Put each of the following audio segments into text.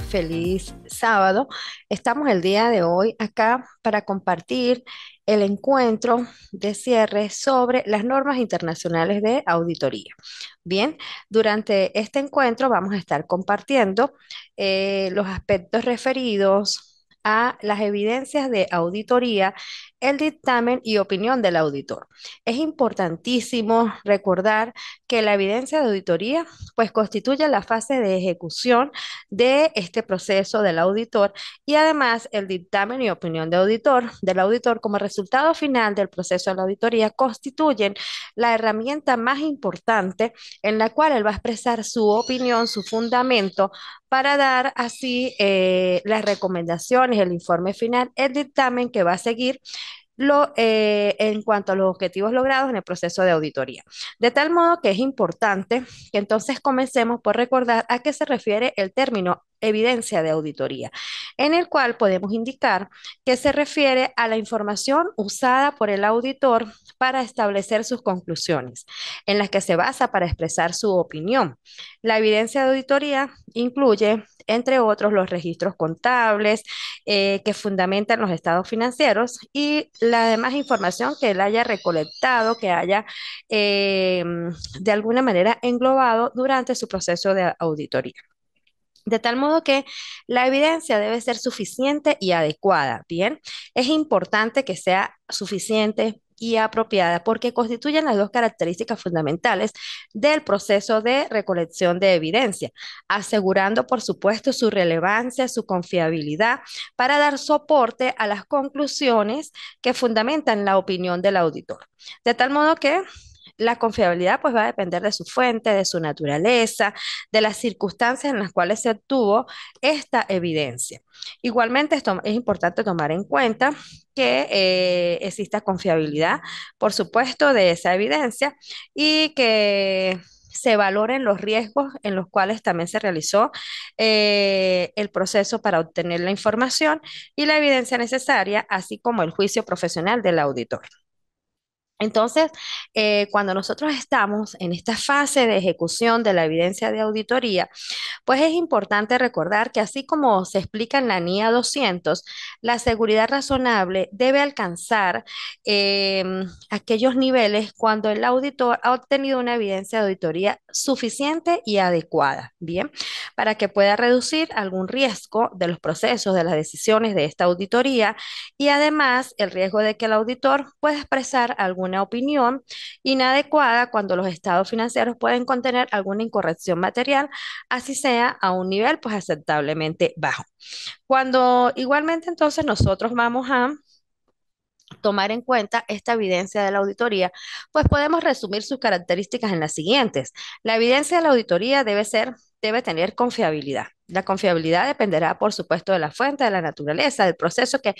feliz sábado. Estamos el día de hoy acá para compartir el encuentro de cierre sobre las normas internacionales de auditoría. Bien, durante este encuentro vamos a estar compartiendo los aspectos referidos a las evidencias de auditoría, el dictamen y opinión del auditor. Es importantísimo recordar que la evidencia de auditoría pues constituye la fase de ejecución de este proceso del auditor y además el dictamen y opinión del auditor como resultado final del proceso de la auditoría constituyen la herramienta más importante en la cual él va a expresar su opinión, su fundamento para dar así las recomendaciones, el informe final, el dictamen que va a seguir en cuanto a los objetivos logrados en el proceso de auditoría. De tal modo que es importante que entonces comencemos por recordar a qué se refiere el término evidencia de auditoría, en el cual podemos indicar que se refiere a la información usada por el auditor para establecer sus conclusiones, en las que se basa para expresar su opinión. La evidencia de auditoría incluye, entre otros, los registros contables, que fundamentan los estados financieros y la demás información que él haya recolectado, que haya eh, de alguna manera englobado durante su proceso de auditoría. De tal modo que la evidencia debe ser suficiente y adecuada. Bien, es importante que sea suficiente y apropiada porque constituyen las dos características fundamentales del proceso de recolección de evidencia, asegurando, por supuesto, su relevancia, su confiabilidad para dar soporte a las conclusiones que fundamentan la opinión del auditor. De tal modo que la confiabilidad pues va a depender de su fuente, de su naturaleza, de las circunstancias en las cuales se obtuvo esta evidencia. Igualmente, esto es importante tomar en cuenta que exista confiabilidad, por supuesto, de esa evidencia y que se valoren los riesgos en los cuales también se realizó el proceso para obtener la información y la evidencia necesaria, así como el juicio profesional del auditor. Entonces, cuando nosotros estamos en esta fase de ejecución de la evidencia de auditoría, pues es importante recordar que así como se explica en la NIA 200, la seguridad razonable debe alcanzar aquellos niveles cuando el auditor ha obtenido una evidencia de auditoría suficiente y adecuada, ¿bien? Para que pueda reducir algún riesgo de los procesos, de las decisiones de esta auditoría y además el riesgo de que el auditor pueda expresar alguna opinión inadecuada cuando los estados financieros pueden contener alguna incorrección material, así sea a un nivel pues aceptablemente bajo. Cuando igualmente entonces nosotros vamos a tomar en cuenta esta evidencia de la auditoría, pues podemos resumir sus características en las siguientes. La evidencia de la auditoría debe tener confiabilidad. La confiabilidad dependerá, por supuesto, de la fuente, de la naturaleza, del proceso que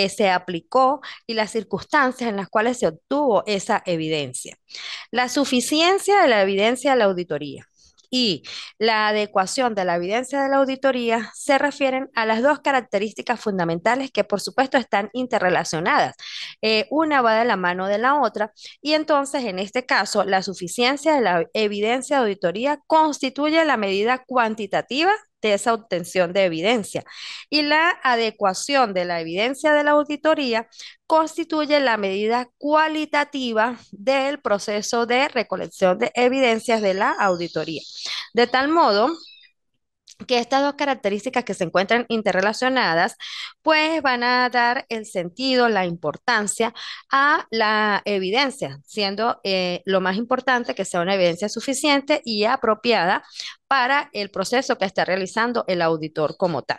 se aplicó y las circunstancias en las cuales se obtuvo esa evidencia. La suficiencia de la evidencia de la auditoría y la adecuación de la evidencia de la auditoría se refieren a las dos características fundamentales que por supuesto están interrelacionadas. Una va de la mano de la otra y entonces en este caso la suficiencia de la evidencia de auditoría constituye la medida cuantitativa de esa obtención de evidencia y la adecuación de la evidencia de la auditoría constituye la medida cualitativa del proceso de recolección de evidencias de la auditoría. De tal modo que estas dos características que se encuentran interrelacionadas, pues van a dar el sentido, la importancia a la evidencia, siendo lo más importante que sea una evidencia suficiente y apropiada para el proceso que está realizando el auditor como tal.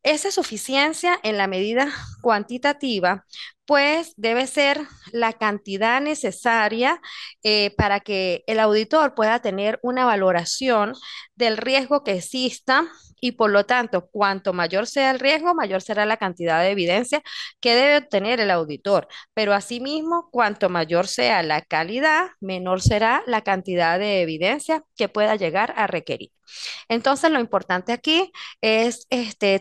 Esa suficiencia en la medida cuantitativa, pues debe ser la cantidad necesaria para que el auditor pueda tener una valoración del riesgo que exista y por lo tanto, cuanto mayor sea el riesgo, mayor será la cantidad de evidencia que debe obtener el auditor. Pero asimismo, cuanto mayor sea la calidad, menor será la cantidad de evidencia que pueda llegar a requerir. Entonces, lo importante aquí es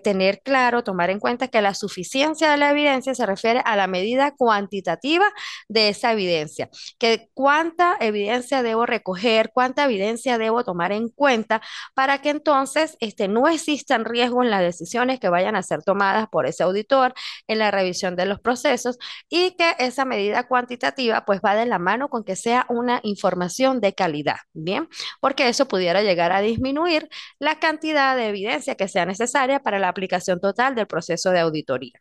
tener claro, tomar en cuenta que la suficiencia de la evidencia se refiere a la medida cuantitativa de esa evidencia, que cuánta evidencia debo recoger, cuánta evidencia debo tomar en cuenta para que entonces no existan riesgos en las decisiones que vayan a ser tomadas por ese auditor en la revisión de los procesos y que esa medida cuantitativa pues va de la mano con que sea una información de calidad, ¿bien? Porque eso pudiera llegar a disminuir la cantidad de evidencia que sea necesaria para la aplicación total del proceso de auditoría.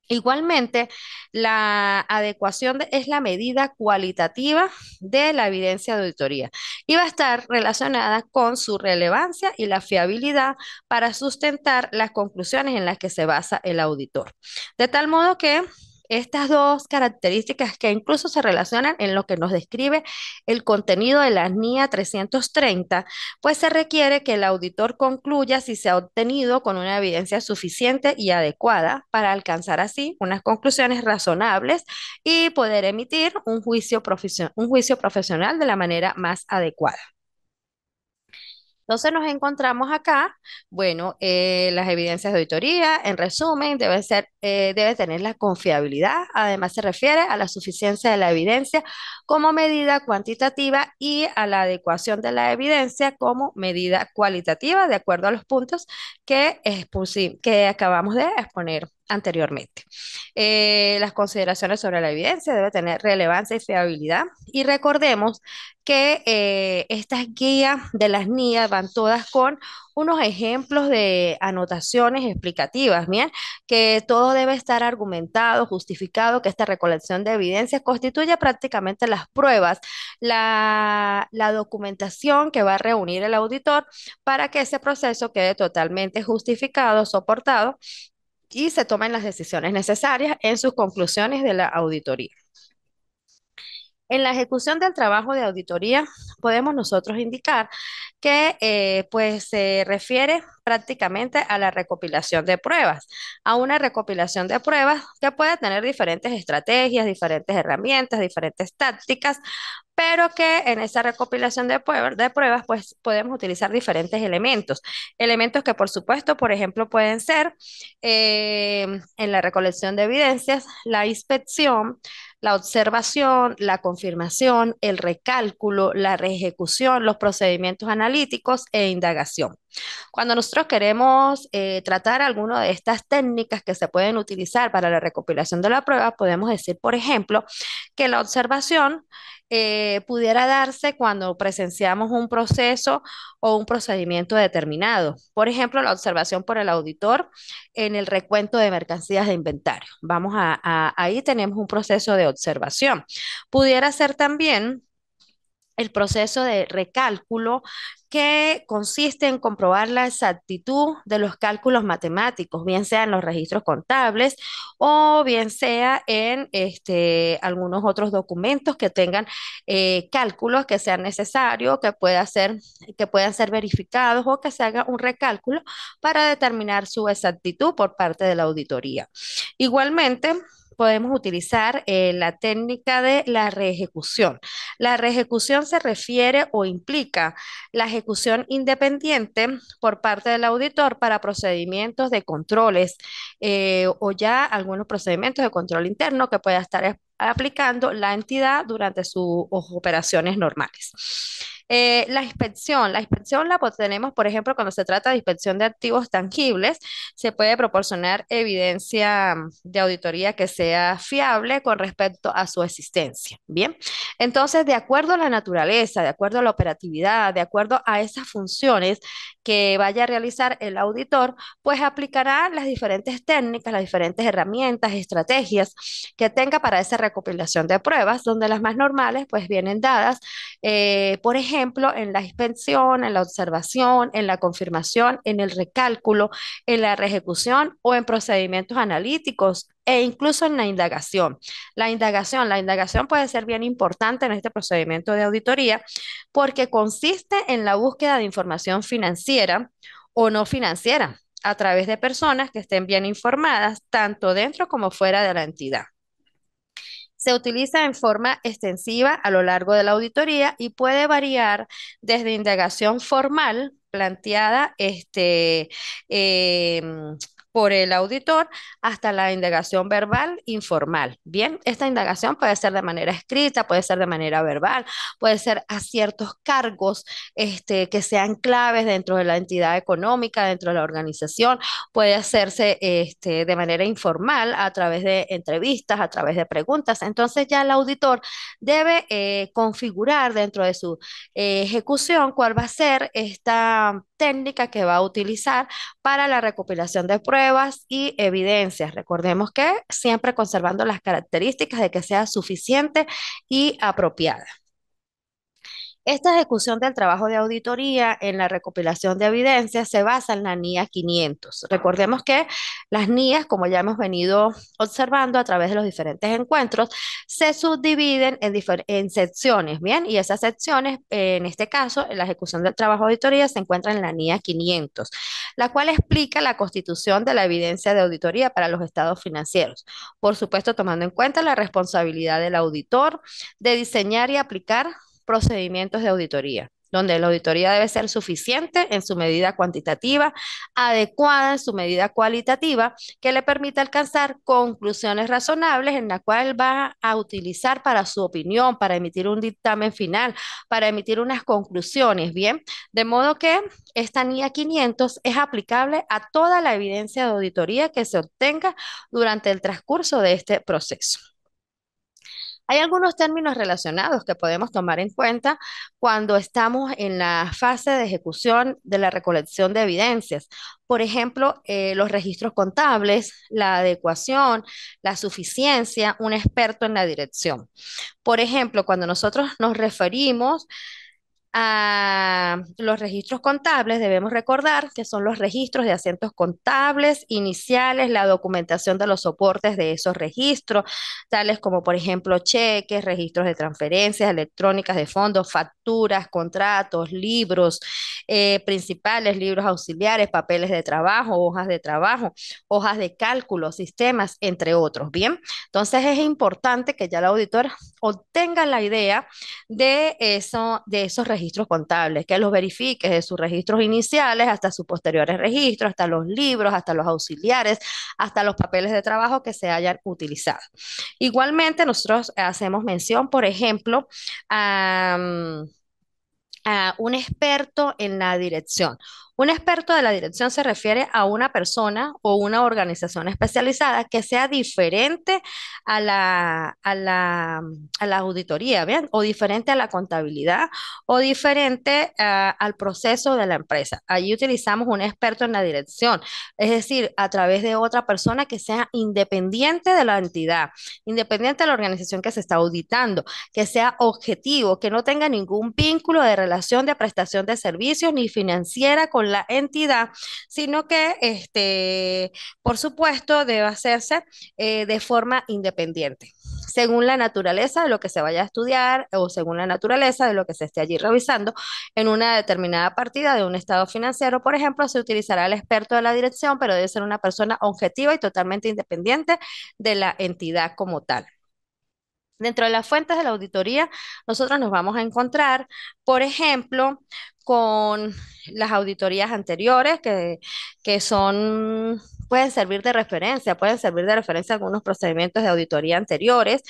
Igualmente, la adecuación es la medida cualitativa de la evidencia de auditoría y va a estar relacionada con su relevancia y la fiabilidad para sustentar las conclusiones en las que se basa el auditor. De tal modo que estas dos características que incluso se relacionan en lo que nos describe el contenido de la NIA 330, pues se requiere que el auditor concluya si se ha obtenido con una evidencia suficiente y adecuada para alcanzar así unas conclusiones razonables y poder emitir un juicio profesional de la manera más adecuada. Entonces nos encontramos acá, bueno, las evidencias de auditoría, en resumen, debe tener la confiabilidad, además se refiere a la suficiencia de la evidencia como medida cuantitativa y a la adecuación de la evidencia como medida cualitativa, de acuerdo a los puntos que acabamos de exponer anteriormente. Las consideraciones sobre la evidencia debe tener relevancia y fiabilidad y recordemos que estas guías de las NIA van todas con unos ejemplos de anotaciones explicativas, bien, que todo debe estar argumentado, justificado, que esta recolección de evidencias constituye prácticamente las pruebas, la documentación que va a reunir el auditor para que ese proceso quede totalmente justificado, soportado y se tomen las decisiones necesarias en sus conclusiones de la auditoría. En la ejecución del trabajo de auditoría, podemos nosotros indicar que pues se refiere prácticamente a la recopilación de pruebas, a una recopilación de pruebas que puede tener diferentes estrategias, diferentes herramientas, diferentes tácticas, pero que en esa recopilación de pruebas, pues podemos utilizar diferentes elementos. Elementos que, por supuesto, por ejemplo, pueden ser en la recolección de evidencias, la inspección, la observación, la confirmación, el recálculo, la reejecución, los procedimientos analíticos e indagación. Cuando nosotros queremos tratar alguna de estas técnicas que se pueden utilizar para la recopilación de la prueba, podemos decir, por ejemplo, que la observación pudiera darse cuando presenciamos un proceso o un procedimiento determinado. Por ejemplo, la observación por el auditor en el recuento de mercancías de inventario. Ahí tenemos un proceso de observación. Pudiera ser también el proceso de recálculo que consiste en comprobar la exactitud de los cálculos matemáticos, bien sea en los registros contables o bien sea en algunos otros documentos que tengan cálculos que sean necesarios, que puedan ser verificados o que se haga un recálculo para determinar su exactitud por parte de la auditoría. Igualmente, podemos utilizar la técnica de la reejecución. La reejecución se refiere o implica la ejecución independiente por parte del auditor para procedimientos de controles o ya algunos procedimientos de control interno que pueda estar aplicando la entidad durante sus operaciones normales. La inspección la tenemos, por ejemplo, cuando se trata de inspección de activos tangibles, se puede proporcionar evidencia de auditoría que sea fiable con respecto a su existencia. Bien, entonces, de acuerdo a la naturaleza, de acuerdo a la operatividad, de acuerdo a esas funciones que vaya a realizar el auditor, pues aplicará las diferentes técnicas, las diferentes herramientas, estrategias que tenga para esa recopilación de pruebas, donde las más normales pues vienen dadas, por ejemplo, en la inspección, en la observación, en la confirmación, en el recálculo, en la reejecución o en procedimientos analíticos e incluso en la indagación. La indagación puede ser bien importante en este procedimiento de auditoría porque consiste en la búsqueda de información financiera o no financiera a través de personas que estén bien informadas tanto dentro como fuera de la entidad. Se utiliza en forma extensiva a lo largo de la auditoría y puede variar desde indagación formal planteada em, por el auditor hasta la indagación verbal informal. Bien, esta indagación puede ser de manera escrita, puede ser de manera verbal, puede ser a ciertos cargos que sean claves dentro de la entidad económica, dentro de la organización, puede hacerse de manera informal a través de entrevistas, a través de preguntas. Entonces ya el auditor debe configurar dentro de su ejecución cuál va a ser esta técnica que va a utilizar para la recopilación de pruebas y evidencias. Recordemos que siempre conservando las características de que sea suficiente y apropiada. Esta ejecución del trabajo de auditoría en la recopilación de evidencias se basa en la NIA 500. Recordemos que las NIAs, como ya hemos venido observando a través de los diferentes encuentros, se subdividen en secciones, ¿bien? Y esas secciones, en este caso, en la ejecución del trabajo de auditoría se encuentra en la NIA 500, la cual explica la constitución de la evidencia de auditoría para los estados financieros. Por supuesto, tomando en cuenta la responsabilidad del auditor de diseñar y aplicar procedimientos de auditoría, donde la auditoría debe ser suficiente en su medida cuantitativa, adecuada en su medida cualitativa, que le permita alcanzar conclusiones razonables en la cual va a utilizar para su opinión, para emitir un dictamen final, para emitir unas conclusiones, ¿bien? De modo que esta NIA 500 es aplicable a toda la evidencia de auditoría que se obtenga durante el transcurso de este proceso. Hay algunos términos relacionados que podemos tomar en cuenta cuando estamos en la fase de ejecución de la recolección de evidencias. Por ejemplo, los registros contables, la adecuación, la suficiencia, un experto en la dirección. Por ejemplo, cuando nosotros nos referimos a los registros contables, debemos recordar que son los registros de asientos contables iniciales, la documentación de los soportes de esos registros, tales como, por ejemplo, cheques, registros de transferencias electrónicas de fondos, facturas, contratos, libros principales, libros auxiliares, papeles de trabajo, hojas de cálculo, sistemas, entre otros. Bien, entonces es importante que ya el auditor obtenga la idea de esos registros contables, que los verifique de sus registros iniciales hasta sus posteriores registros, hasta los libros, hasta los auxiliares, hasta los papeles de trabajo que se hayan utilizado. Igualmente, nosotros hacemos mención, por ejemplo, a un experto en la dirección. Un experto de la dirección se refiere a una persona o una organización especializada que sea diferente a la auditoría, ¿bien? O diferente a la contabilidad o diferente al proceso de la empresa. Allí utilizamos un experto en la dirección, es decir, a través de otra persona que sea independiente de la entidad, independiente de la organización que se está auditando, que sea objetivo, que no tenga ningún vínculo de relación de prestación de servicios ni financiera con la entidad, sino que, por supuesto, debe hacerse de forma independiente, según la naturaleza de lo que se vaya a estudiar o según la naturaleza de lo que se esté allí revisando en una determinada partida de un estado financiero. Por ejemplo, se utilizará el experto de la dirección, pero debe ser una persona objetiva y totalmente independiente de la entidad como tal. Dentro de las fuentes de la auditoría, nosotros nos vamos a encontrar, por ejemplo, con las auditorías anteriores que son, pueden servir de referencia a algunos procedimientos de auditoría anteriores,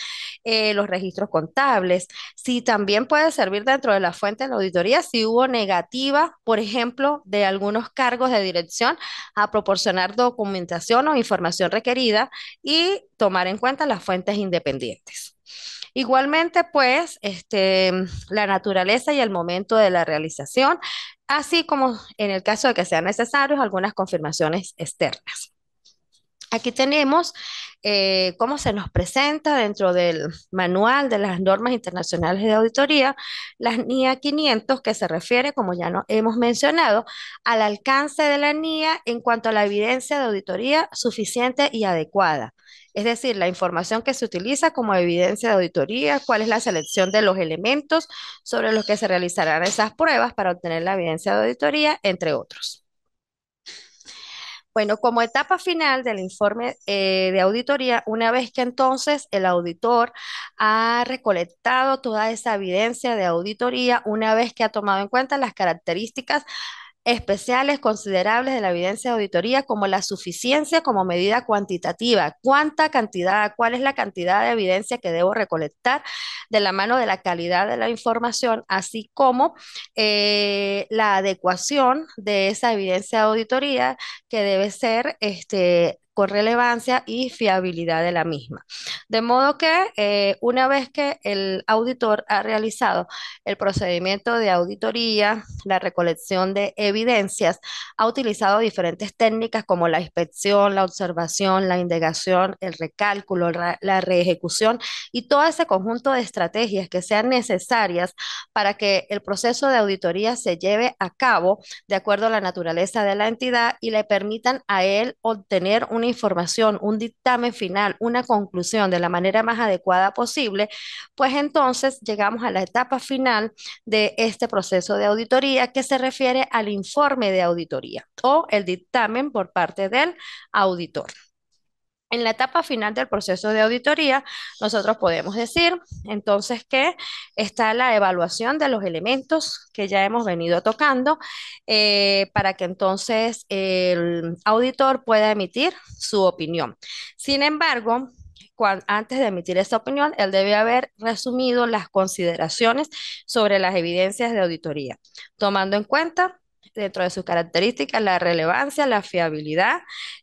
los registros contables. Sí, también puede servir dentro de la fuente de la auditoría si hubo negativa, por ejemplo, de algunos cargos de dirección a proporcionar documentación o información requerida y tomar en cuenta las fuentes independientes. Igualmente, pues, la naturaleza y el momento de la realización, así como en el caso de que sean necesarios algunas confirmaciones externas. Aquí tenemos cómo se nos presenta dentro del manual de las normas internacionales de auditoría, las NIA 500, que se refiere, como ya no hemos mencionado, al alcance de la NIA en cuanto a la evidencia de auditoría suficiente y adecuada. Es decir, la información que se utiliza como evidencia de auditoría, cuál es la selección de los elementos sobre los que se realizarán esas pruebas para obtener la evidencia de auditoría, entre otros. Bueno, como etapa final del informe de auditoría, una vez que entonces el auditor ha recolectado toda esa evidencia de auditoría, una vez que ha tomado en cuenta las características especiales considerables de la evidencia de auditoría como la suficiencia como medida cuantitativa. ¿Cuánta cantidad, cuál es la cantidad de evidencia que debo recolectar de la mano de la calidad de la información, así como la adecuación de esa evidencia de auditoría que debe ser con relevancia y fiabilidad de la misma? De modo que una vez que el auditor ha realizado el procedimiento de auditoría, la recolección de evidencias, ha utilizado diferentes técnicas como la inspección, la observación, la indagación, el recálculo, la reejecución y todo ese conjunto de estrategias que sean necesarias para que el proceso de auditoría se lleve a cabo de acuerdo a la naturaleza de la entidad y le permitan a él obtener una información, un dictamen final, una conclusión de la manera más adecuada posible, pues entonces llegamos a la etapa final de este proceso de auditoría que se refiere al informe de auditoría o el dictamen por parte del auditor. En la etapa final del proceso de auditoría, nosotros podemos decir entonces que está la evaluación de los elementos que ya hemos venido tocando para que entonces el auditor pueda emitir su opinión. Sin embargo, antes de emitir esa opinión, él debe haber resumido las consideraciones sobre las evidencias de auditoría, tomando en cuenta dentro de sus características la relevancia, la fiabilidad,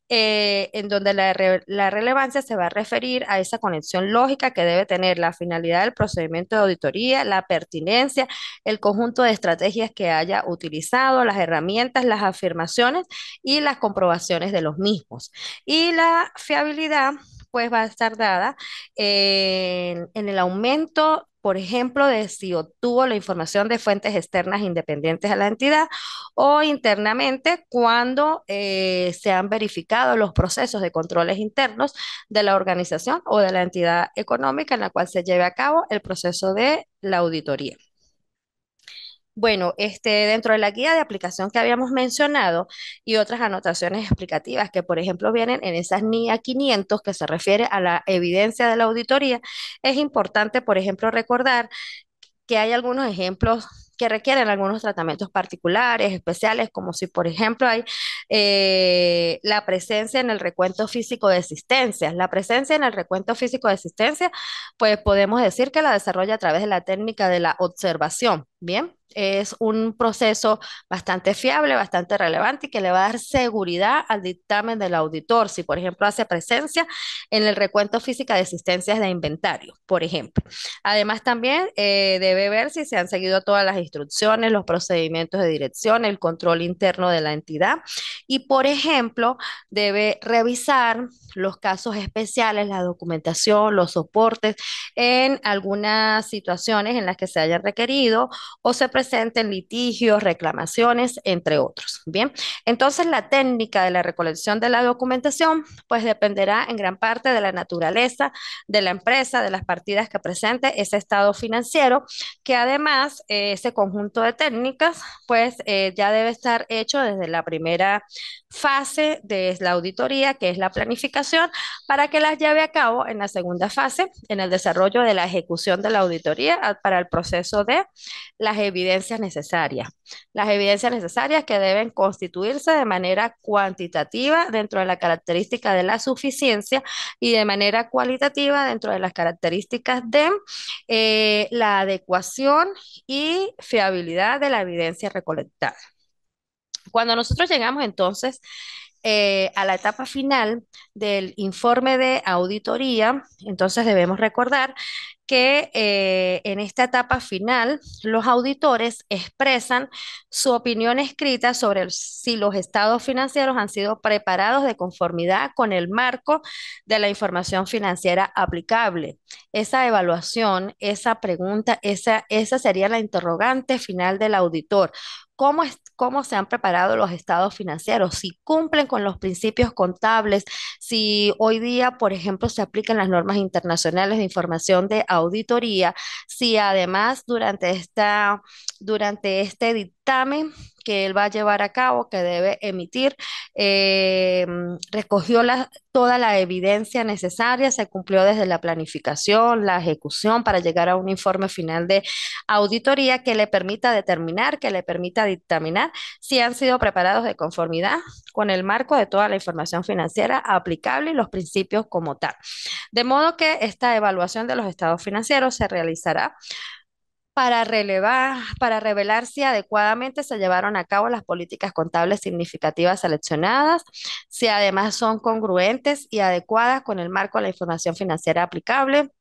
en donde la relevancia se va a referir a esa conexión lógica que debe tener la finalidad del procedimiento de auditoría, la pertinencia, el conjunto de estrategias que haya utilizado, las herramientas, las afirmaciones y las comprobaciones de los mismos. Y la fiabilidad pues va a estar dada en el aumento, por ejemplo, de si obtuvo la información de fuentes externas independientes a la entidad o internamente cuando se han verificado los procesos de controles internos de la organización o de la entidad económica en la cual se lleve a cabo el proceso de la auditoría. Bueno, dentro de la guía de aplicación que habíamos mencionado y otras anotaciones explicativas que, por ejemplo, vienen en esas NIA 500 que se refiere a la evidencia de la auditoría, es importante, por ejemplo, recordar que hay algunos ejemplos que requieren algunos tratamientos particulares, especiales, como si, por ejemplo, hay la presencia en el recuento físico de existencias. La presencia en el recuento físico de existencia, pues podemos decir que la desarrolla a través de la técnica de la observación. Bien, es un proceso bastante fiable, bastante relevante y que le va a dar seguridad al dictamen del auditor. Si, por ejemplo, hace presencia en el recuento físico de existencias de inventario, por ejemplo. Además, también debe ver si se han seguido todas las instrucciones, los procedimientos de dirección, el control interno de la entidad y, por ejemplo, debe revisar los casos especiales, la documentación, los soportes en algunas situaciones en las que se hayan requerido o se presenten litigios, reclamaciones, entre otros. Bien, entonces la técnica de la recolección de la documentación pues dependerá en gran parte de la naturaleza de la empresa, de las partidas que presente ese estado financiero, que además ese conjunto de técnicas pues ya debe estar hecho desde la primera fase de la auditoría, que es la planificación, para que las lleve a cabo en la segunda fase, en el desarrollo de la ejecución de la auditoría para el proceso de las evidencias necesarias. Las evidencias necesarias que deben constituirse de manera cuantitativa dentro de la característica de la suficiencia y de manera cualitativa dentro de las características de la adecuación y fiabilidad de la evidencia recolectada. Cuando nosotros llegamos entonces a la etapa final del informe de auditoría, entonces debemos recordar que en esta etapa final los auditores expresan su opinión escrita sobre si los estados financieros han sido preparados de conformidad con el marco de la información financiera aplicable. Esa evaluación, esa pregunta, esa sería la interrogante final del auditor. ¿Cómo se han preparado los estados financieros? Si cumplen con los principios contables, si hoy día, por ejemplo, se aplican las normas internacionales de información de auditoría, si además durante este dictamen que él va a llevar a cabo, que debe emitir, recogió toda la evidencia necesaria, se cumplió desde la planificación, la ejecución para llegar a un informe final de auditoría que le permita determinar, que le permita dictaminar si han sido preparados de conformidad con el marco de toda la información financiera aplicable y los principios como tal. De modo que esta evaluación de los estados financieros se realizará para revelar si adecuadamente se llevaron a cabo las políticas contables significativas seleccionadas, si además son congruentes y adecuadas con el marco de la información financiera aplicable,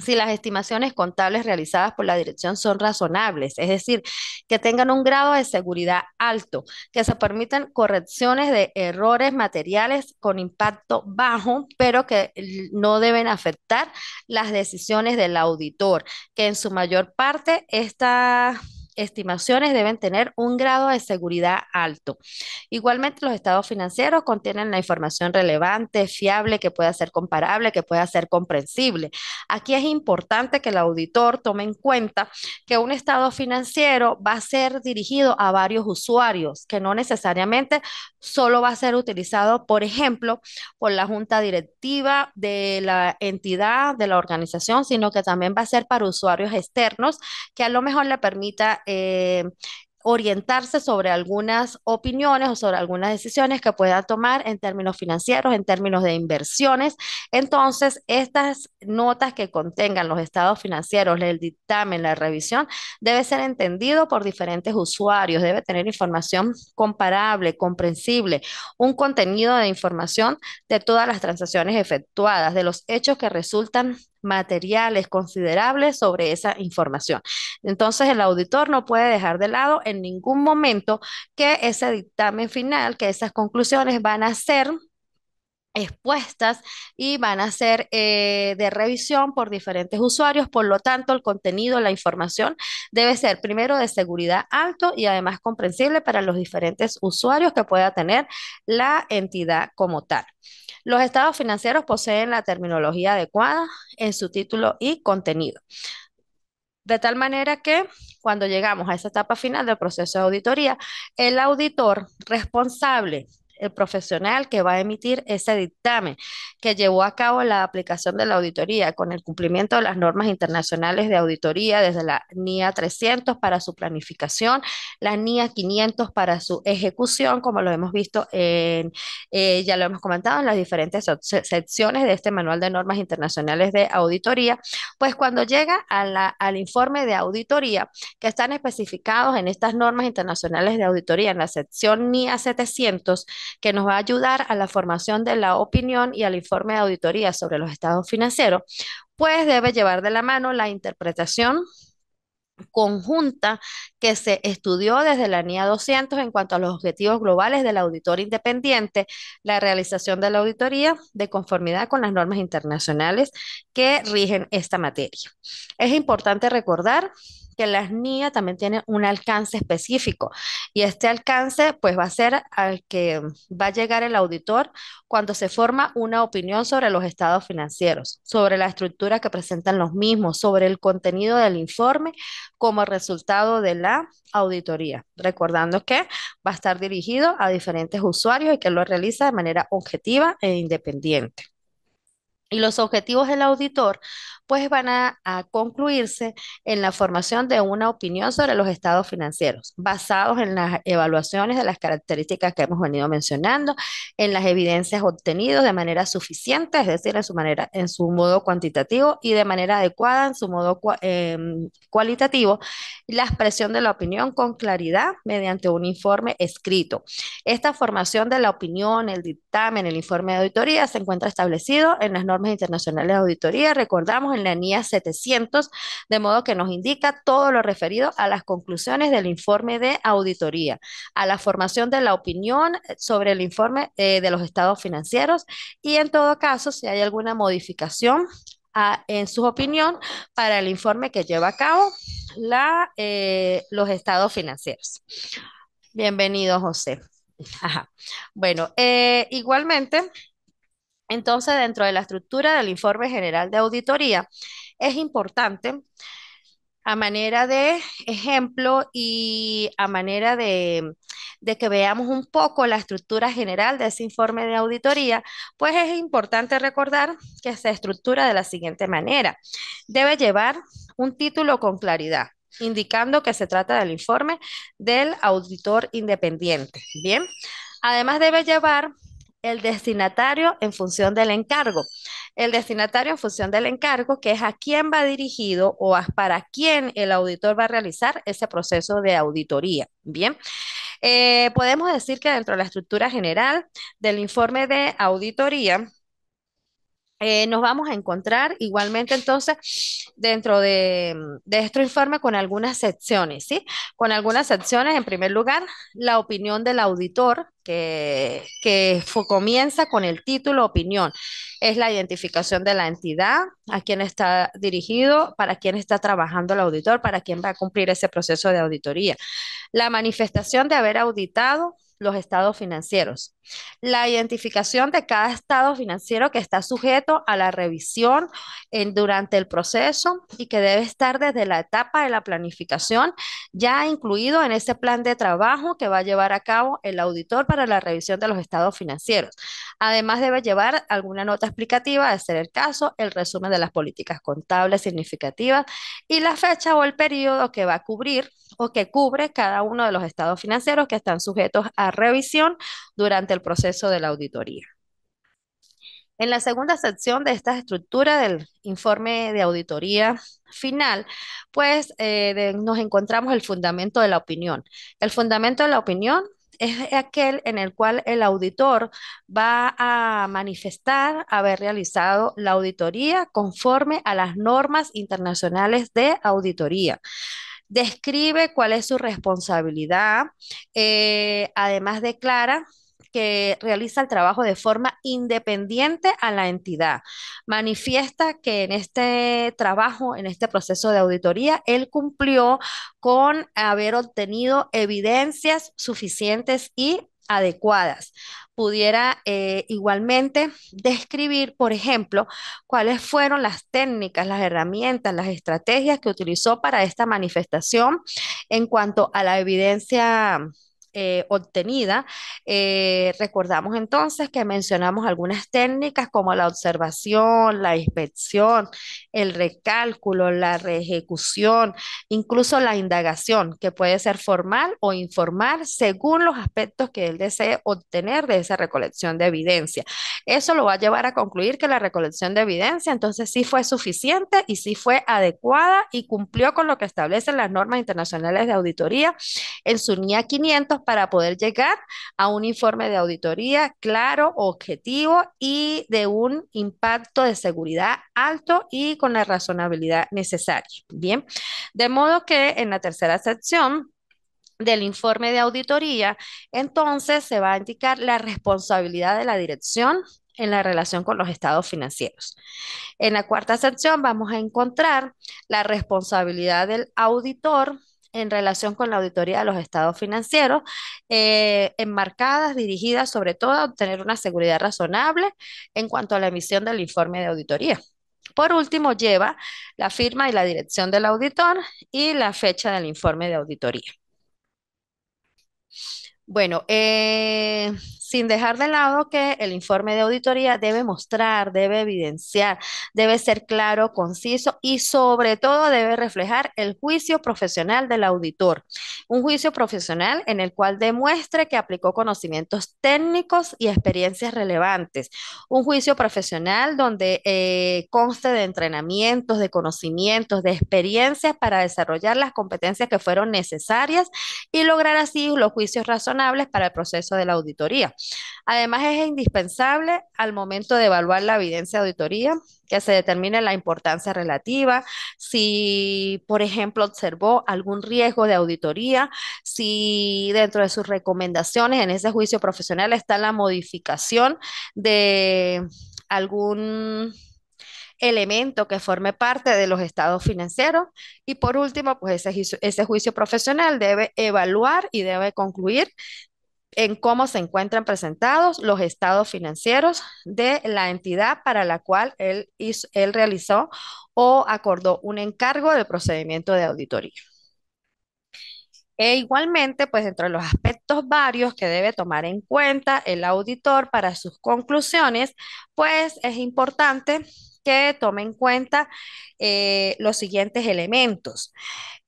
si las estimaciones contables realizadas por la dirección son razonables, es decir, que tengan un grado de seguridad alto, que se permitan correcciones de errores materiales con impacto bajo, pero que no deben afectar las decisiones del auditor, que en su mayor parte estas estimaciones deben tener un grado de seguridad alto. Igualmente, los estados financieros contienen la información relevante, fiable, que pueda ser comparable, que pueda ser comprensible. Aquí es importante que el auditor tome en cuenta que un estado financiero va a ser dirigido a varios usuarios, que no necesariamente solo va a ser utilizado, por ejemplo, por la junta directiva de la entidad, de la organización, sino que también va a ser para usuarios externos que a lo mejor le permita orientarse sobre algunas opiniones o sobre algunas decisiones que pueda tomar en términos financieros, en términos de inversiones. Entonces, estas notas que contengan los estados financieros, el dictamen, la revisión, debe ser entendido por diferentes usuarios, debe tener información comparable, comprensible, un contenido de información de todas las transacciones efectuadas, de los hechos que resultan materiales considerables sobre esa información. Entonces, el auditor no puede dejar de lado en ningún momento que ese dictamen final, que esas conclusiones van a ser expuestas y van a ser de revisión por diferentes usuarios. Por lo tanto, el contenido, la información debe ser primero de seguridad alto y además comprensible para los diferentes usuarios que pueda tener la entidad como tal. Los estados financieros poseen la terminología adecuada en su título y contenido. De tal manera que cuando llegamos a esa etapa final del proceso de auditoría, el auditor responsable, el profesional que va a emitir ese dictamen, que llevó a cabo la aplicación de la auditoría con el cumplimiento de las normas internacionales de auditoría, desde la NIA 300 para su planificación, la NIA 500 para su ejecución, como lo hemos visto ya lo hemos comentado en las diferentes secciones de este manual de normas internacionales de auditoría. Pues cuando llega al informe de auditoría, que están especificados en estas normas internacionales de auditoría, en la sección NIA 700, que nos va a ayudar a la formación de la opinión y al informe de auditoría sobre los estados financieros, pues debe llevar de la mano la interpretación conjunta que se estudió desde la NIA 200 en cuanto a los objetivos globales del auditor independiente, la realización de la auditoría de conformidad con las normas internacionales que rigen esta materia. Es importante recordar que las NIA también tienen un alcance específico y este alcance pues va a ser al que va a llegar el auditor cuando se forma una opinión sobre los estados financieros, sobre la estructura que presentan los mismos, sobre el contenido del informe como resultado de la auditoría, recordando que va a estar dirigido a diferentes usuarios y que lo realiza de manera objetiva e independiente. Y los objetivos del auditor, pues van a concluirse en la formación de una opinión sobre los estados financieros, basados en las evaluaciones de las características que hemos venido mencionando, en las evidencias obtenidas de manera suficiente, es decir, en su modo cuantitativo y de manera adecuada en su modo cualitativo, la expresión de la opinión con claridad mediante un informe escrito. Esta formación de la opinión, el dictamen, el informe de auditoría se encuentra establecido en las normas internacionales de auditoría, recordamos en la NIA 700, de modo que nos indica todo lo referido a las conclusiones del informe de auditoría, a la formación de la opinión sobre el informe de los estados financieros y en todo caso, si hay alguna modificación en su opinión para el informe que lleva a cabo los estados financieros. Bienvenido, José. Ajá. Bueno, igualmente, entonces, dentro de la estructura del informe general de auditoría, es importante A manera de ejemplo y a manera de que veamos un poco la estructura general de ese informe de auditoría, pues es importante recordar que se estructura de la siguiente manera. Debe llevar un título con claridad, indicando que se trata del informe del auditor independiente. Bien, además debe llevar el destinatario en función del encargo. El destinatario en función del encargo, que es a quién va dirigido o para quién el auditor va a realizar ese proceso de auditoría. Bien, podemos decir que dentro de la estructura general del informe de auditoría, nos vamos a encontrar igualmente entonces dentro de este informe con algunas secciones, ¿sí? Con algunas secciones, en primer lugar, la opinión del auditor, que comienza con el título opinión. Es la identificación de la entidad, a quién está dirigido, para quién está trabajando el auditor, para quién va a cumplir ese proceso de auditoría. La manifestación de haber auditado los estados financieros. La identificación de cada estado financiero que está sujeto a la revisión durante el proceso y que debe estar desde la etapa de la planificación ya incluido en ese plan de trabajo que va a llevar a cabo el auditor para la revisión de los estados financieros. Además, debe llevar alguna nota explicativa, de ser el caso, el resumen de las políticas contables significativas y la fecha o el periodo que va a cubrir o que cubre cada uno de los estados financieros que están sujetos a revisión durante el proceso de la auditoría. En la segunda sección de esta estructura del informe de auditoría final, pues nos encontramos el fundamento de la opinión. El fundamento de la opinión es aquel en el cual el auditor va a manifestar haber realizado la auditoría conforme a las normas internacionales de auditoría. Describe cuál es su responsabilidad, además declara que realiza el trabajo de forma independiente a la entidad. Manifiesta que en este trabajo, en este proceso de auditoría, él cumplió con haber obtenido evidencias suficientes y adecuadas. Pudiera igualmente describir, por ejemplo, cuáles fueron las técnicas, las herramientas, las estrategias que utilizó para esta manifestación en cuanto a la evidencia obtenida. Recordamos entonces que mencionamos algunas técnicas como la observación, la inspección, el recálculo, la reejecución, incluso la indagación, que puede ser formal o informal según los aspectos que él desee obtener de esa recolección de evidencia. Eso lo va a llevar a concluir que la recolección de evidencia entonces sí fue suficiente y sí fue adecuada y cumplió con lo que establecen las normas internacionales de auditoría en su NIA 500 para poder llegar a un informe de auditoría claro, objetivo y de un impacto de seguridad alto y con la razonabilidad necesaria. Bien, de modo que en la tercera sección del informe de auditoría, entonces se va a indicar la responsabilidad de la dirección en la relación con los estados financieros. En la cuarta sección vamos a encontrar la responsabilidad del auditor en relación con la auditoría de los estados financieros, enmarcadas, dirigidas sobre todo a obtener una seguridad razonable en cuanto a la emisión del informe de auditoría. Por último, lleva la firma y la dirección del auditor y la fecha del informe de auditoría. Bueno, sin dejar de lado que el informe de auditoría debe mostrar, debe evidenciar, debe ser claro, conciso y sobre todo debe reflejar el juicio profesional del auditor. Un juicio profesional en el cual demuestre que aplicó conocimientos técnicos y experiencias relevantes. Un juicio profesional donde conste de entrenamientos, de conocimientos, de experiencias para desarrollar las competencias que fueron necesarias y lograr así los juicios razonables para el proceso de la auditoría. Además, es indispensable al momento de evaluar la evidencia de auditoría que se determine la importancia relativa, si, por ejemplo, observó algún riesgo de auditoría, si dentro de sus recomendaciones en ese juicio profesional está la modificación de algún elemento que forme parte de los estados financieros. Y por último, pues ese juicio profesional debe evaluar y debe concluir en cómo se encuentran presentados los estados financieros de la entidad para la cual él realizó o acordó un encargo del procedimiento de auditoría. E igualmente, pues entre los aspectos varios que debe tomar en cuenta el auditor para sus conclusiones, pues es importante que tome en cuenta los siguientes elementos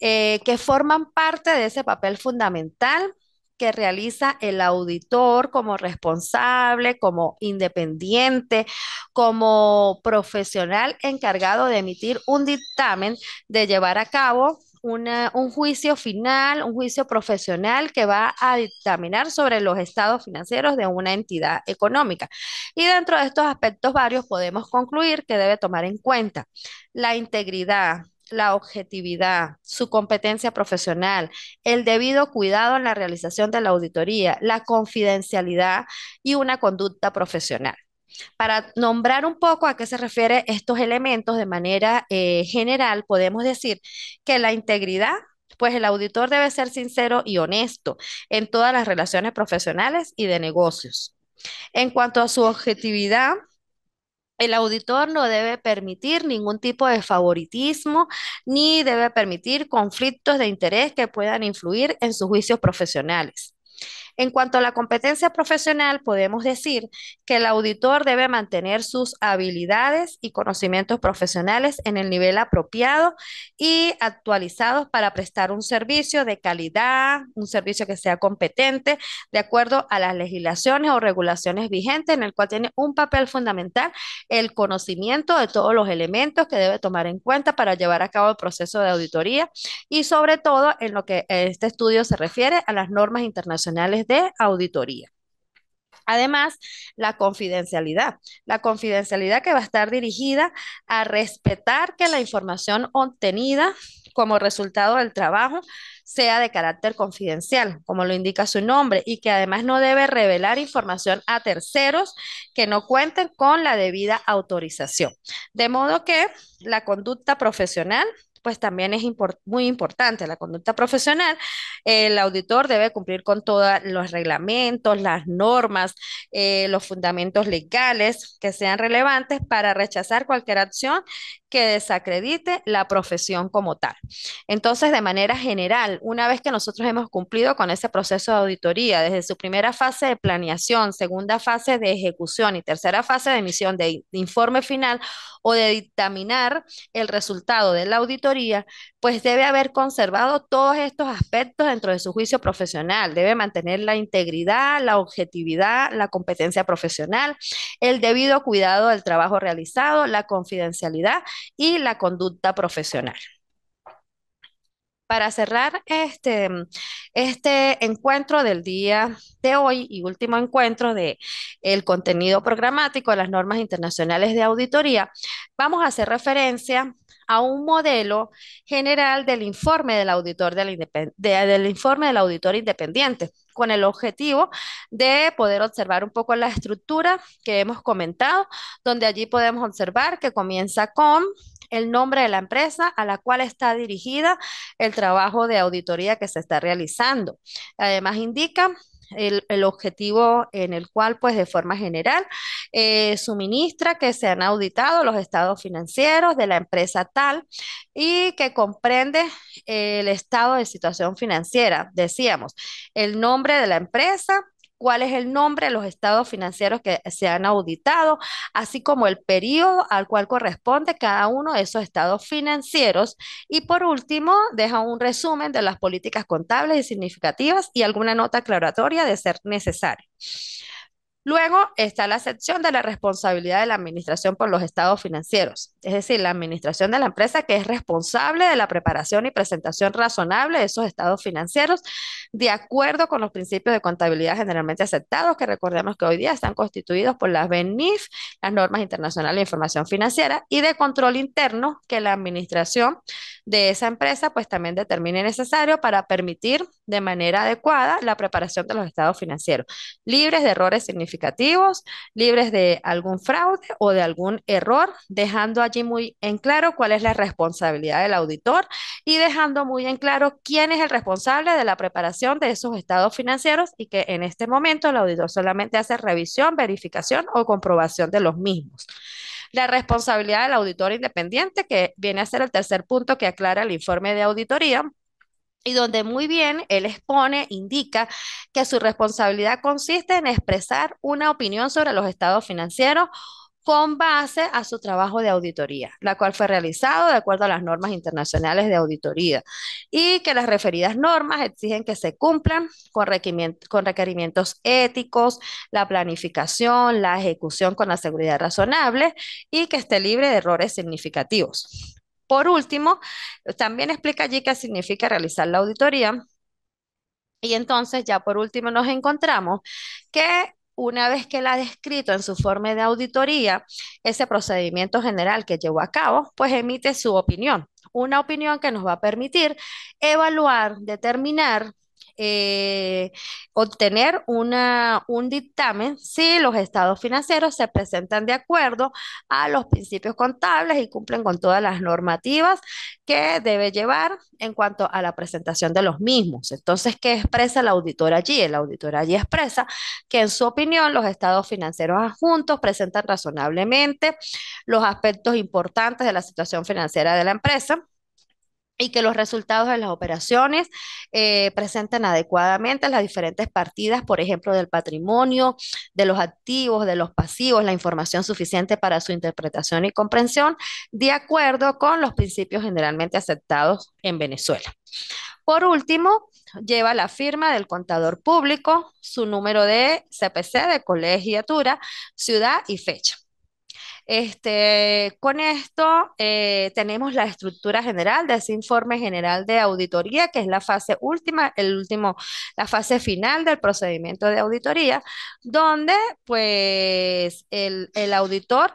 que forman parte de ese papel fundamental que realiza el auditor como responsable, como independiente, como profesional encargado de emitir un dictamen, de llevar a cabo un juicio final, un juicio profesional que va a dictaminar sobre los estados financieros de una entidad económica. Y dentro de estos aspectos varios podemos concluir que debe tomar en cuenta la integridad, la objetividad, su competencia profesional, el debido cuidado en la realización de la auditoría, la confidencialidad y una conducta profesional. Para nombrar un poco a qué se refieren estos elementos de manera general, podemos decir que la integridad, pues el auditor debe ser sincero y honesto en todas las relaciones profesionales y de negocios. En cuanto a su objetividad, el auditor no debe permitir ningún tipo de favoritismo ni debe permitir conflictos de interés que puedan influir en sus juicios profesionales. En cuanto a la competencia profesional, podemos decir que el auditor debe mantener sus habilidades y conocimientos profesionales en el nivel apropiado y actualizados para prestar un servicio de calidad, un servicio que sea competente, de acuerdo a las legislaciones o regulaciones vigentes, en el cual tiene un papel fundamental el conocimiento de todos los elementos que debe tomar en cuenta para llevar a cabo el proceso de auditoría y sobre todo en lo que este estudio se refiere a las normas internacionales de auditoría. Además, la confidencialidad. La confidencialidad que va a estar dirigida a respetar que la información obtenida como resultado del trabajo sea de carácter confidencial, como lo indica su nombre, y que además no debe revelar información a terceros que no cuenten con la debida autorización. De modo que la conducta profesional pues también es muy importante la conducta profesional. El auditor debe cumplir con todos los reglamentos, las normas, los fundamentos legales que sean relevantes para rechazar cualquier acción que desacredite la profesión como tal. Entonces, de manera general, una vez que nosotros hemos cumplido con ese proceso de auditoría, desde su primera fase de planeación, segunda fase de ejecución y tercera fase de emisión de informe final o de dictaminar el resultado de la auditoría, pues debe haber conservado todos estos aspectos dentro de su juicio profesional. Debe mantener la integridad, la objetividad, la competencia profesional, el debido cuidado del trabajo realizado, la confidencialidad y la conducta profesional. Para cerrar este encuentro del día de hoy y último encuentro de el contenido programático de las normas internacionales de auditoría, vamos a hacer referencia a un modelo general del informe del auditor del informe del auditor independiente, con el objetivo de poder observar un poco la estructura que hemos comentado, donde allí podemos observar que comienza con el nombre de la empresa a la cual está dirigida el trabajo de auditoría que se está realizando. Además, indica el objetivo en el cual, pues de forma general, suministra que se han auditado los estados financieros de la empresa tal y que comprende el estado de situación financiera. Decíamos, el nombre de la empresa, cuál es el nombre de los estados financieros que se han auditado, así como el periodo al cual corresponde cada uno de esos estados financieros. Y por último, deja un resumen de las políticas contables y significativas y alguna nota aclaratoria de ser necesaria. Luego está la sección de la responsabilidad de la administración por los estados financieros, es decir, la administración de la empresa que es responsable de la preparación y presentación razonable de esos estados financieros de acuerdo con los principios de contabilidad generalmente aceptados, que recordemos que hoy día están constituidos por las BENIF, las normas internacionales de información financiera y de control interno que la administración de esa empresa pues también determine necesario para permitir de manera adecuada la preparación de los estados financieros, libres de errores significativos, libres de algún fraude o de algún error, dejando allí muy en claro cuál es la responsabilidad del auditor y dejando muy en claro quién es el responsable de la preparación de esos estados financieros y que en este momento el auditor solamente hace revisión, verificación o comprobación de los mismos. La responsabilidad del auditor independiente, que viene a ser el tercer punto que aclara el informe de auditoría, y donde muy bien él expone, indica que su responsabilidad consiste en expresar una opinión sobre los estados financieros con base a su trabajo de auditoría, la cual fue realizado de acuerdo a las normas internacionales de auditoría y que las referidas normas exigen que se cumplan con requerimientos éticos, la planificación, la ejecución con la seguridad razonable y que esté libre de errores significativos. Por último, también explica allí qué significa realizar la auditoría y entonces ya por último nos encontramos que una vez que él ha descrito en su informe de auditoría ese procedimiento general que llevó a cabo, pues emite su opinión. Una opinión que nos va a permitir evaluar, determinar, eh, obtener un dictamen si los estados financieros se presentan de acuerdo a los principios contables y cumplen con todas las normativas que debe llevar en cuanto a la presentación de los mismos. Entonces, ¿qué expresa el auditor allí? El auditor allí expresa que en su opinión los estados financieros adjuntos presentan razonablemente los aspectos importantes de la situación financiera de la empresa y que los resultados de las operaciones presentan adecuadamente las diferentes partidas, por ejemplo, del patrimonio, de los activos, de los pasivos, la información suficiente para su interpretación y comprensión, de acuerdo con los principios generalmente aceptados en Venezuela. Por último, lleva la firma del contador público, su número de CPC, de colegiatura, ciudad y fecha. Con esto tenemos la estructura general de ese informe general de auditoría, que es la fase última, la fase final del procedimiento de auditoría, donde pues el auditor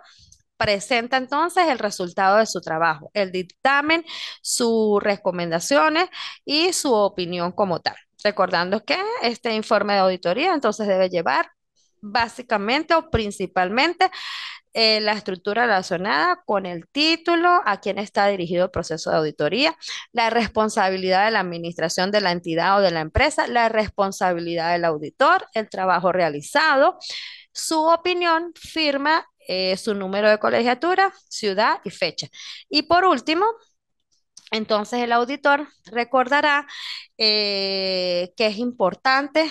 presenta entonces el resultado de su trabajo, el dictamen, sus recomendaciones y su opinión como tal. Recordando que este informe de auditoría entonces debe llevar básicamente o principalmente la estructura relacionada con el título, a quién está dirigido el proceso de auditoría, la responsabilidad de la administración de la entidad o de la empresa, la responsabilidad del auditor, el trabajo realizado, su opinión, firma, su número de colegiatura, ciudad y fecha. Y por último, entonces el auditor recordará que es importante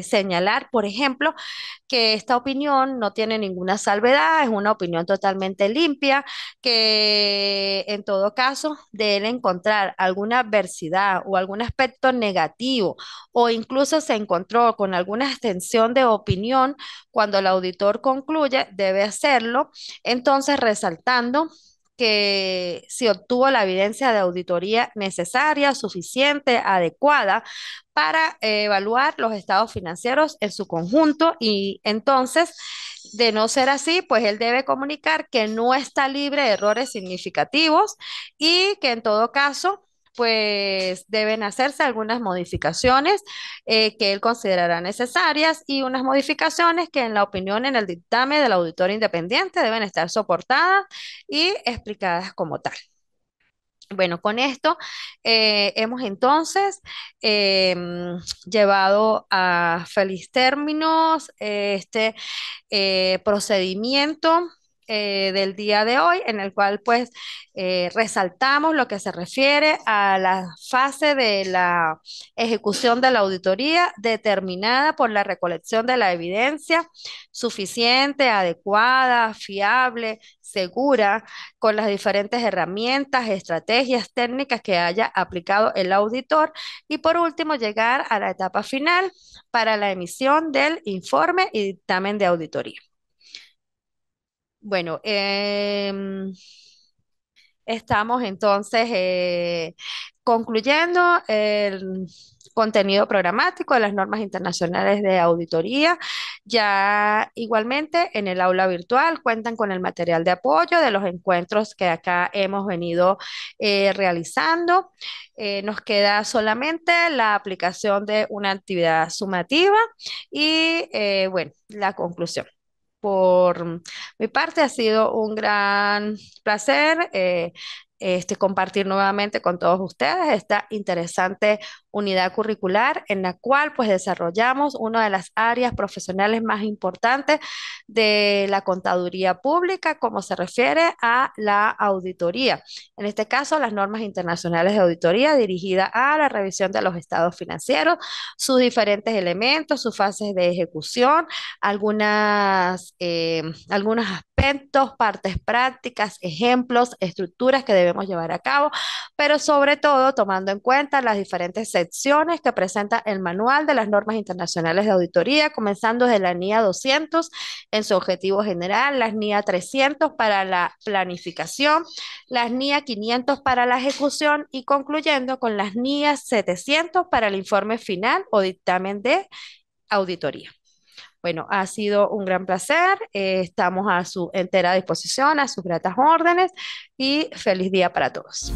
señalar, por ejemplo, que esta opinión no tiene ninguna salvedad, es una opinión totalmente limpia, que en todo caso de él encontrar alguna adversidad o algún aspecto negativo o incluso se encontró con alguna extensión de opinión, cuando el auditor concluye, debe hacerlo, entonces resaltando que si obtuvo la evidencia de auditoría necesaria, suficiente, adecuada para evaluar los estados financieros en su conjunto y entonces, de no ser así, pues él debe comunicar que no está libre de errores significativos y que en todo caso pues deben hacerse algunas modificaciones que él considerará necesarias y unas modificaciones que en la opinión, en el dictamen del auditor independiente deben estar soportadas y explicadas como tal. Bueno, con esto hemos entonces llevado a feliz términos procedimiento del día de hoy, en el cual pues resaltamos lo que se refiere a la fase de la ejecución de la auditoría determinada por la recolección de la evidencia suficiente, adecuada, fiable, segura, con las diferentes herramientas, estrategias, técnicas que haya aplicado el auditor y por último llegar a la etapa final para la emisión del informe y dictamen de auditoría. Bueno, estamos entonces concluyendo el contenido programático de las normas internacionales de auditoría. Ya igualmente en el aula virtual cuentan con el material de apoyo de los encuentros que acá hemos venido realizando. Nos queda solamente la aplicación de una actividad sumativa y bueno, la conclusión. Por mi parte ha sido un gran placer compartir nuevamente con todos ustedes esta interesante unidad curricular en la cual pues desarrollamos una de las áreas profesionales más importantes de la contaduría pública, como se refiere a la auditoría. En este caso, las normas internacionales de auditoría dirigida a la revisión de los estados financieros, sus diferentes elementos, sus fases de ejecución, algunos aspectos, partes prácticas, ejemplos, estructuras que debemos llevar a cabo, pero sobre todo tomando en cuenta las diferentes secciones que presenta el manual de las normas internacionales de auditoría, comenzando desde la NIA 200 en su objetivo general, las NIA 300 para la planificación, las NIA 500 para la ejecución y concluyendo con las NIA 700 para el informe final o dictamen de auditoría. Bueno, ha sido un gran placer. Estamos a su entera disposición, a sus gratas órdenes y feliz día para todos.